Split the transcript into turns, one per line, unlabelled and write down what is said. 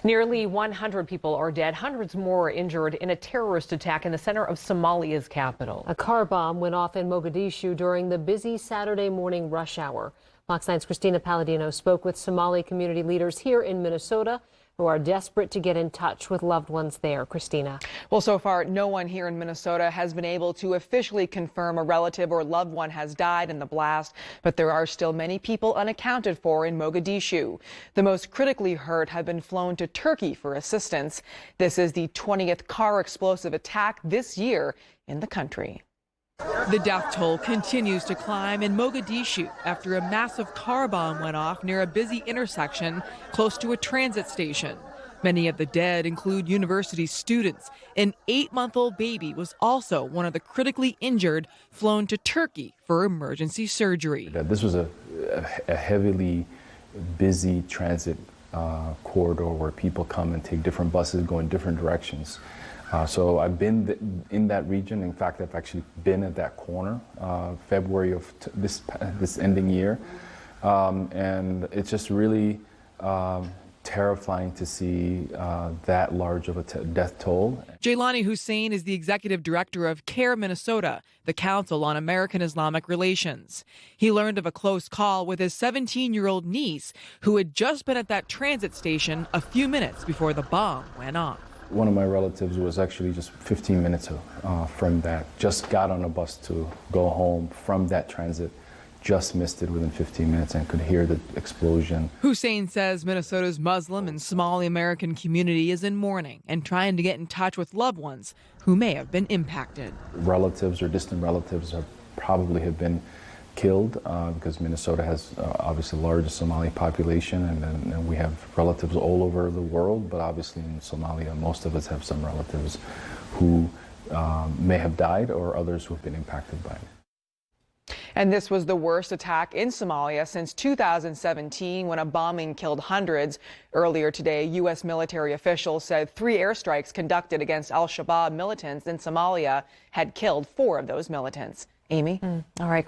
Nearly 100 people are dead, hundreds more are injured in a terrorist attack in the center of Somalia's capital. A car bomb went off in Mogadishu during the busy Saturday morning rush hour. Fox 9's Christina Palladino spoke with Somali community leaders here in Minnesota who are desperate to get in touch with loved ones there. Christina.
Well, so far, no one here in Minnesota has been able to officially confirm a relative or loved one has died in the blast, but there are still many people unaccounted for in Mogadishu. The most critically hurt have been flown to Turkey for assistance. This is the 20th car explosive attack this year in the country.
The death toll continues to climb in Mogadishu after a massive car bomb went off near a busy intersection close to a transit station. Many of the dead include university students. An 8-month-old baby was also one of the critically injured flown to Turkey for emergency surgery.
This was a heavily busy transit corridor where people come and take different buses going different directions. So I've been in that region. In fact, I've actually been at that corner February of this ending year. And it's just really terrifying to see that large of a death toll.
Jaylani Hussein is the executive director of CAIR-Minnesota, the Council on American Islamic Relations. He learned of a close call with his 17-year-old niece who had just been at that transit station a few minutes before the bomb went off.
One of my relatives was actually just 15 minutes from that, just got on a bus to go home from that transit, just missed it within 15 minutes and could hear the explosion.
Hussein says Minnesota's Muslim and Somali American community is in mourning and trying to get in touch with loved ones who may have been impacted.
Relatives or distant relatives probably have been killed because Minnesota has obviously the largest Somali population, and we have relatives all over the world, but obviously in Somalia most of us have some relatives who may have died or others who have been impacted by it.
And this was the worst attack in Somalia since 2017 when a bombing killed hundreds. Earlier today, U.S. military officials said 3 airstrikes conducted against al-Shabaab militants in Somalia had killed 4 of those militants. Amy?
All right.